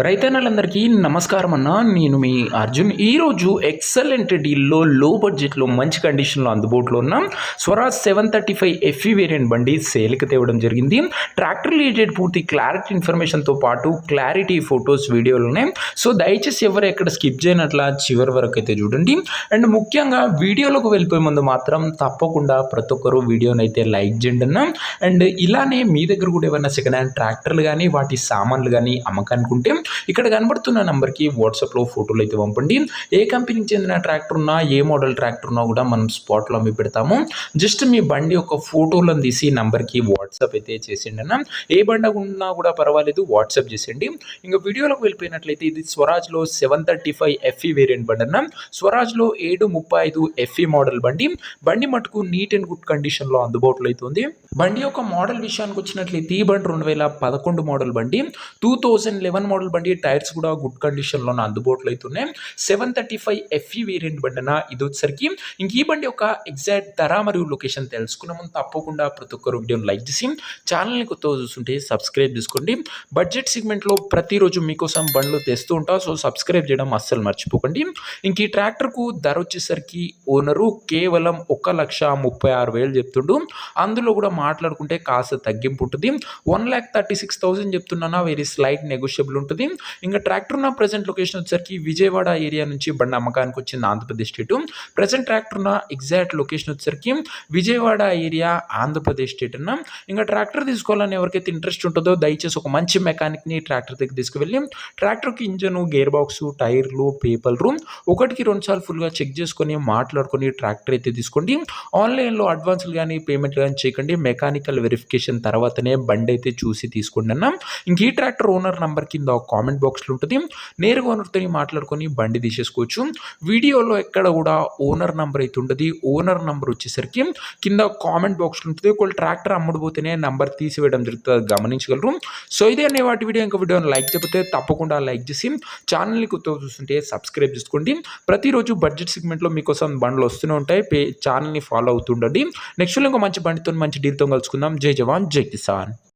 రైతన్నలందరికీ నమస్కారం అన్న. నేను మీ అర్జున్. ఈరోజు ఎక్సలెంట్ డీల్లో లో బడ్జెట్లో మంచి కండిషన్లో అందుబాటులో ఉన్న స్వరాజ్ 735 ఎఫ్ఈ వేరియంట్ బండి సేల్కి తేవడం జరిగింది. ట్రాక్టర్ రిలేటెడ్ పూర్తి క్లారిటీ ఇన్ఫర్మేషన్తో పాటు క్లారిటీ ఫొటోస్ వీడియోలు ఉన్నాయి. సో దయచేసి ఎవరు ఎక్కడ స్కిప్ చేయనట్లా చివరి వరకు అయితే చూడండి. అండ్ ముఖ్యంగా వీడియోలోకి వెళ్ళిపోయే ముందు మాత్రం తప్పకుండా ప్రతి ఒక్కరు వీడియోని అయితే లైక్ చేయండి అన్న. అండ్ ఇలానే మీ దగ్గర కూడా ఏమైనా సెకండ్ హ్యాండ్ ట్రాక్టర్లు కానీ వాటి సామాన్లు కానీ అమ్మకానికి ఉంటే ఇక్కడ కనబడుతున్న నెంబర్కి వాట్సాప్లో ఫోటోలు అయితే పంపండి. ఏ కంపెనీకి చెందిన ట్రాక్టర్ ఉన్నా, ఏ మోడల్ ట్రాక్టర్ ఉన్నా కూడా మనం స్పాట్లో అమ్మి పెడతాము. జస్ట్ మీ బండి యొక్క ఫోటోలను తీసి నంబర్కి వాట్సాప్ అయితే చేసేయండి అన్న. ఏ బండి ఉన్నా కూడా పర్వాలేదు, వాట్సాప్ చేసేయండి. ఇంకా వీడియోలోకి వెళ్ళిపోయినట్లయితే ఇది స్వరాజ్లో 735 ఎఫ్ఈ వేరియంట్ బండి అన్న. స్వరాజ్లో 735 ఎఫ్ఈ మోడల్ బండి మటుకు నీట్ అండ్ గుడ్ కండిషన్లో అందుబాటులో అవుతుంది. బండి యొక్క మోడల్ విషయానికి వచ్చినట్లయితే ఈ బండి 2011 మోడల్ బండి, 2011 మోడల్ బండి. టైర్స్ కూడా గుడ్ కండిషన్లో అందుబాటులో అవుతున్నాయి. 735 ఎఫ్ఈ వేరియంట్ బండి అన్న. ఇది వచ్చేసరికి ఇంక ఈ బండి యొక్క ఎగ్జాక్ట్ ధర మరియు లొకేషన్ తెలుసుకున్నాము. తప్పకుండా ప్రతి ఒక్కరు వీడియోని లైక్ చేసి ఛానల్ని కొత్తగా చూస్తుంటే సబ్స్క్రైబ్ చేసుకోండి. బడ్జెట్ సెగ్మెంట్లో ప్రతిరోజు మీకోసం బండ్లు తెస్తూ ఉంటా. సో సబ్స్క్రైబ్ చేయడం అస్సలు మర్చిపోకండి. ఇంక ఈ ట్రాక్టర్కు ధర వచ్చేసరికి ఓనరు కేవలం 1,36,000 చెప్తుండు. అందులో కూడా మాట్లాడుకుంటే కాస్త తగ్గింపు ఉంటుంది. 1,36,000 చెప్తున్నా, వెరీ స్లైట్ నెగోషియబుల్ ఉంటుంది. ఇంకా ట్రాక్టర్ నా ప్రజెంట్ లొకేషన్ వచ్చేసరికి విజయవాడ ఏరియా నుంచి బండి అమ్మకానికి వచ్చింది, ఆంధ్రప్రదేశ్ స్టేట్. ప్రజెంట్ ట్రాక్టర్ నా ఎగ్జాక్ట్ లొకేషన్ వచ్చేసరికి విజయవాడ ఏరియా, ఆంధ్రప్రదేశ్ స్టేట్ అన్న. ఇంకా ట్రాక్టర్ తీసుకోవాలని ఎవరికైతే ఇంట్రెస్ట్ ఉంటుందో దయచేసి ఒక మంచి మెకానిక్ని ట్రాక్టర్ దగ్గర తీసుకువెళ్ళి ట్రాక్టర్కి ఇంజను, గేర్ బాక్స్, టైర్లు, పేపర్లు 1-2 సార్లు ఫుల్గా చెక్ చేసుకొని మాట్లాడుకొని ట్రాక్టర్ అయితే తీసుకోండి. ఆన్లైన్లో అడ్వాన్స్లు కానీ పేమెంట్లు కానీ చేయకండి. మెకానికల్ వెరిఫికేషన్ తర్వాతనే బండి అయితే చూసి తీసుకోండి అన్న. ఇంక ఈ ట్రాక్టర్ ఓనర్ నంబర్ కింద కామెంట్ బాక్స్లో ఉంటుంది. నేరుగా ఓనర్తో మాట్లాడుకొని బండి తీసేసుకోవచ్చు. వీడియోలో ఎక్కడ కూడా ఓనర్ నంబర్ అయితే ఉంటుంది. ఓనర్ నంబర్ వచ్చేసరికి కింద కామెంట్ బాక్స్లో ఉంటుంది. ఒకవేళ ట్రాక్టర్ అమ్ముడుపోతేనే నంబర్ తీసివేయడం జరుగుతుంది, గమనించగలరు. సో ఇదే అనే వాటి వీడియో. ఇంకా వీడియోని లైక్ చేయకపోతే తప్పకుండా లైక్ చేసి ఛానల్ని కొత్తగా చూస్తుంటే సబ్స్క్రైబ్ చేసుకోండి. ప్రతిరోజు బడ్జెట్ సెగ్మెంట్లో మీకోసం బండ్లు వస్తూనే ఉంటాయి. ఛానల్ని ఫాలో అవుతుండండి. నెక్స్ట్ ఇంకో మంచి బండితో మంచి డీల్తో కలుసుకుందాం. జై జవాన్, జై కిసాన్.